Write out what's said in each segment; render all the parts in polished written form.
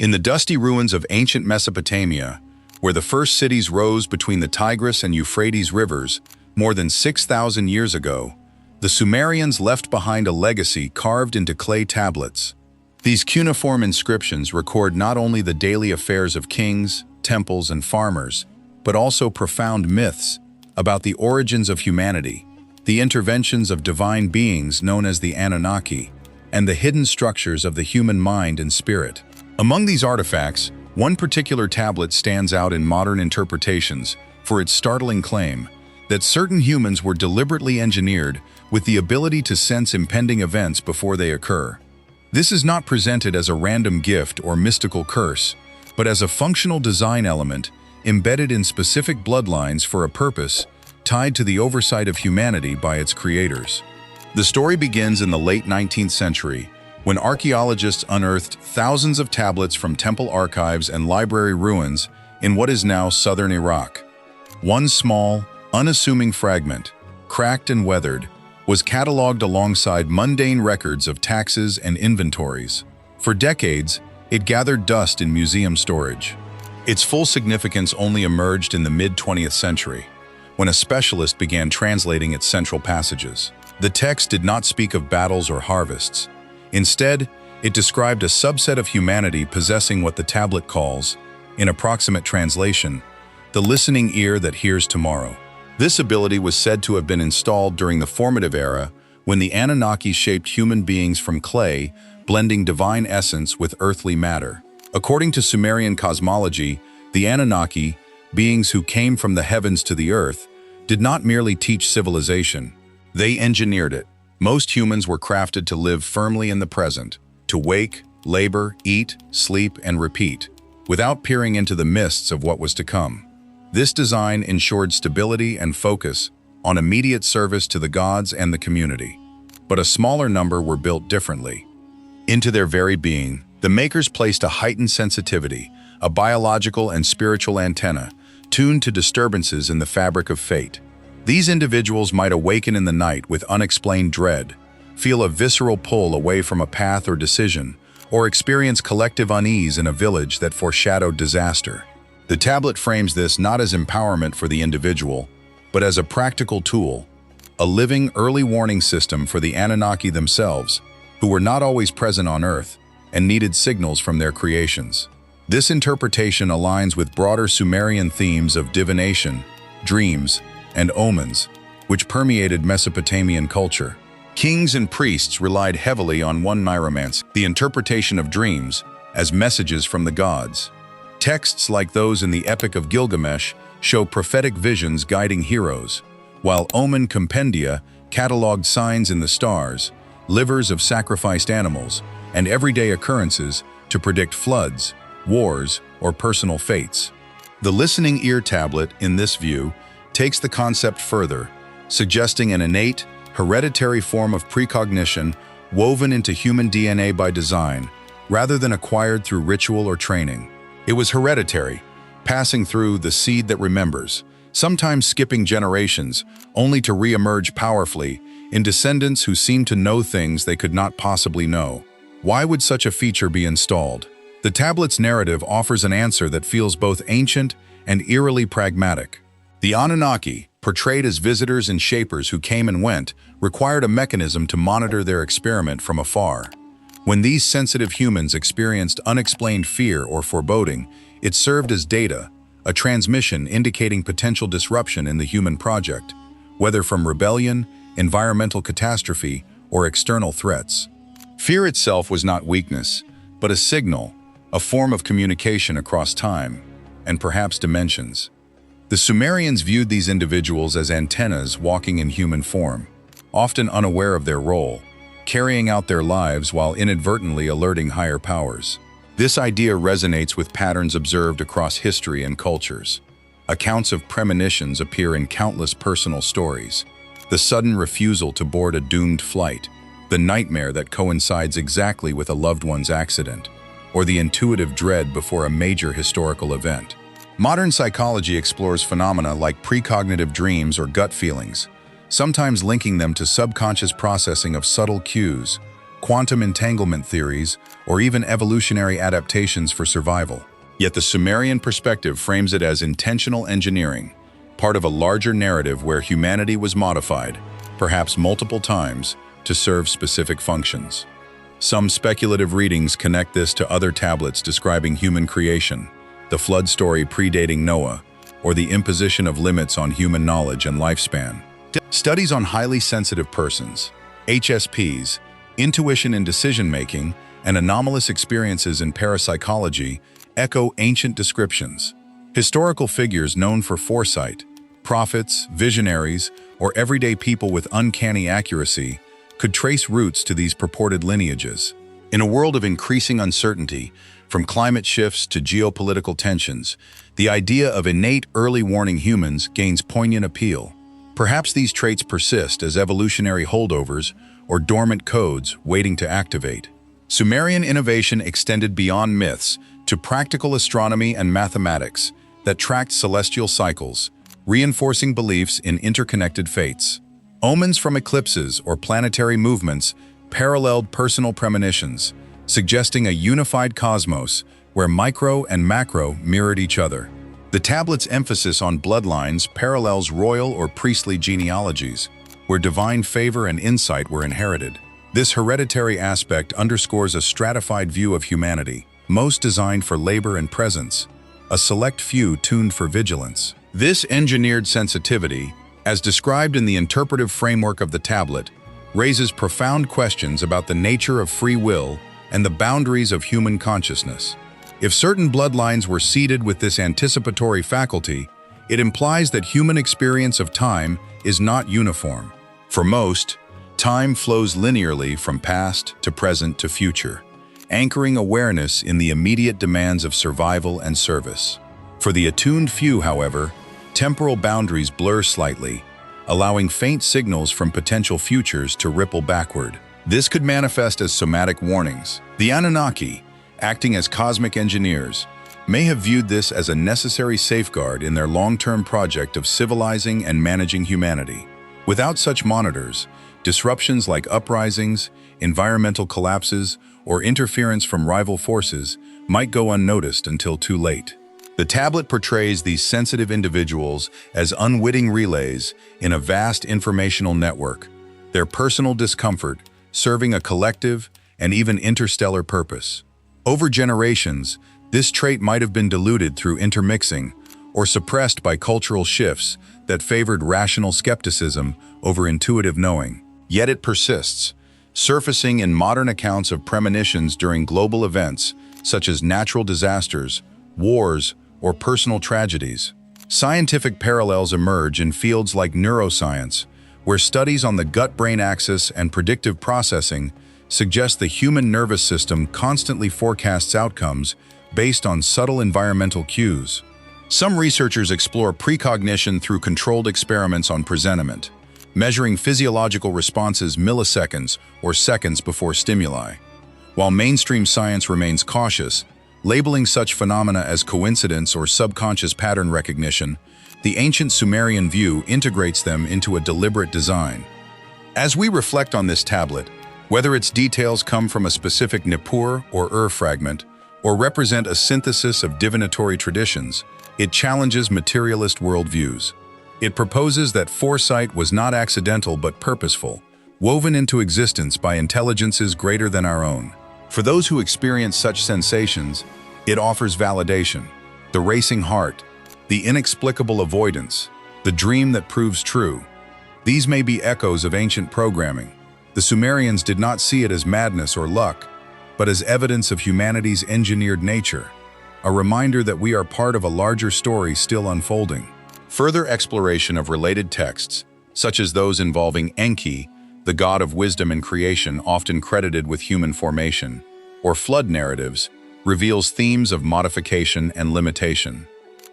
In the dusty ruins of ancient Mesopotamia, where the first cities rose between the Tigris and Euphrates rivers more than 6,000 years ago, the Sumerians left behind a legacy carved into clay tablets. These cuneiform inscriptions record not only the daily affairs of kings, temples, and farmers, but also profound myths about the origins of humanity, the interventions of divine beings known as the Anunnaki, and the hidden structures of the human mind and spirit. Among these artifacts, one particular tablet stands out in modern interpretations for its startling claim that certain humans were deliberately engineered with the ability to sense impending events before they occur. This is not presented as a random gift or mystical curse, but as a functional design element embedded in specific bloodlines for a purpose tied to the oversight of humanity by its creators. The story begins in the late 19th century, when archaeologists unearthed thousands of tablets from temple archives and library ruins in what is now southern Iraq. One small, unassuming fragment, cracked and weathered, was cataloged alongside mundane records of taxes and inventories. For decades, it gathered dust in museum storage. Its full significance only emerged in the mid-20th century, when a specialist began translating its central passages. The text did not speak of battles or harvests. Instead, it described a subset of humanity possessing what the tablet calls, in approximate translation, the listening ear that hears tomorrow. This ability was said to have been installed during the formative era when the Anunnaki shaped human beings from clay, blending divine essence with earthly matter. According to Sumerian cosmology, the Anunnaki, beings who came from the heavens to the earth, did not merely teach civilization. They engineered it. Most humans were crafted to live firmly in the present, to wake, labor, eat, sleep, and repeat, without peering into the mists of what was to come. This design ensured stability and focus on immediate service to the gods and the community. But a smaller number were built differently. Into their very being, the makers placed a heightened sensitivity, a biological and spiritual antenna, tuned to disturbances in the fabric of fate. These individuals might awaken in the night with unexplained dread, feel a visceral pull away from a path or decision, or experience collective unease in a village that foreshadowed disaster. The tablet frames this not as empowerment for the individual, but as a practical tool, a living early warning system for the Anunnaki themselves, who were not always present on Earth and needed signals from their creations. This interpretation aligns with broader Sumerian themes of divination, dreams, and omens, which permeated Mesopotamian culture. Kings and priests relied heavily on one niromancy, the interpretation of dreams, as messages from the gods. Texts like those in the Epic of Gilgamesh show prophetic visions guiding heroes, while omen compendia cataloged signs in the stars, livers of sacrificed animals, and everyday occurrences to predict floods, wars, or personal fates. The listening ear tablet, in this view, takes the concept further, suggesting an innate, hereditary form of precognition woven into human DNA by design, rather than acquired through ritual or training. It was hereditary, passing through the seed that remembers, sometimes skipping generations, only to re-emerge powerfully in descendants who seemed to know things they could not possibly know. Why would such a feature be installed? The tablet's narrative offers an answer that feels both ancient and eerily pragmatic. The Anunnaki, portrayed as visitors and shapers who came and went, required a mechanism to monitor their experiment from afar. When these sensitive humans experienced unexplained fear or foreboding, it served as data, a transmission indicating potential disruption in the human project, whether from rebellion, environmental catastrophe, or external threats. Fear itself was not weakness, but a signal, a form of communication across time, and perhaps dimensions. The Sumerians viewed these individuals as antennas walking in human form, often unaware of their role, carrying out their lives while inadvertently alerting higher powers. This idea resonates with patterns observed across history and cultures. Accounts of premonitions appear in countless personal stories. The sudden refusal to board a doomed flight, the nightmare that coincides exactly with a loved one's accident, or the intuitive dread before a major historical event. Modern psychology explores phenomena like precognitive dreams or gut feelings, sometimes linking them to subconscious processing of subtle cues, quantum entanglement theories, or even evolutionary adaptations for survival. Yet the Sumerian perspective frames it as intentional engineering, part of a larger narrative where humanity was modified, perhaps multiple times, to serve specific functions. Some speculative readings connect this to other tablets describing human creation, the flood story predating Noah, or the imposition of limits on human knowledge and lifespan. Studies on highly sensitive persons, HSPs, intuition in decision-making, and anomalous experiences in parapsychology echo ancient descriptions. Historical figures known for foresight, prophets, visionaries, or everyday people with uncanny accuracy could trace roots to these purported lineages. In a world of increasing uncertainty, from climate shifts to geopolitical tensions, the idea of innate early warning humans gains poignant appeal. Perhaps these traits persist as evolutionary holdovers or dormant codes waiting to activate. Sumerian innovation extended beyond myths to practical astronomy and mathematics that tracked celestial cycles, reinforcing beliefs in interconnected fates. Omens from eclipses or planetary movements paralleled personal premonitions, suggesting a unified cosmos where micro and macro mirrored each other. The tablet's emphasis on bloodlines parallels royal or priestly genealogies, where divine favor and insight were inherited. This hereditary aspect underscores a stratified view of humanity, most designed for labor and presence, a select few tuned for vigilance. This engineered sensitivity, as described in the interpretive framework of the tablet, raises profound questions about the nature of free will and the boundaries of human consciousness. If certain bloodlines were seeded with this anticipatory faculty, it implies that human experience of time is not uniform. For most, time flows linearly from past to present to future, anchoring awareness in the immediate demands of survival and service. For the attuned few, however, temporal boundaries blur slightly, allowing faint signals from potential futures to ripple backward. This could manifest as somatic warnings. The Anunnaki, acting as cosmic engineers, may have viewed this as a necessary safeguard in their long-term project of civilizing and managing humanity. Without such monitors, disruptions like uprisings, environmental collapses, or interference from rival forces might go unnoticed until too late. The tablet portrays these sensitive individuals as unwitting relays in a vast informational network, their personal discomfort serving a collective and even interstellar purpose. Over generations, this trait might have been diluted through intermixing or suppressed by cultural shifts that favored rational skepticism over intuitive knowing. Yet it persists, surfacing in modern accounts of premonitions during global events such as natural disasters, wars, or personal tragedies. Scientific parallels emerge in fields like neuroscience, where studies on the gut-brain axis and predictive processing suggest the human nervous system constantly forecasts outcomes based on subtle environmental cues. Some researchers explore precognition through controlled experiments on presentiment, measuring physiological responses milliseconds or seconds before stimuli. While mainstream science remains cautious, labeling such phenomena as coincidence or subconscious pattern recognition, the ancient Sumerian view integrates them into a deliberate design. As we reflect on this tablet, whether its details come from a specific Nippur or fragment, or represent a synthesis of divinatory traditions, it challenges materialist worldviews. It proposes that foresight was not accidental but purposeful, woven into existence by intelligences greater than our own. For those who experience such sensations, it offers validation, the racing heart, the inexplicable avoidance, the dream that proves true. These may be echoes of ancient programming. The Sumerians did not see it as madness or luck, but as evidence of humanity's engineered nature, a reminder that we are part of a larger story still unfolding. Further exploration of related texts, such as those involving Enki, the god of wisdom and creation often credited with human formation, or flood narratives, reveals themes of modification and limitation.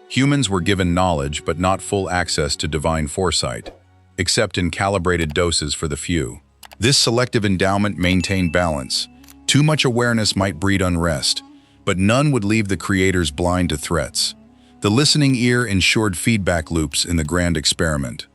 Humans were given knowledge but not full access to divine foresight, except in calibrated doses for the few. This selective endowment maintained balance. Too much awareness might breed unrest, but none would leave the creators blind to threats. The listening ear ensured feedback loops in the grand experiment.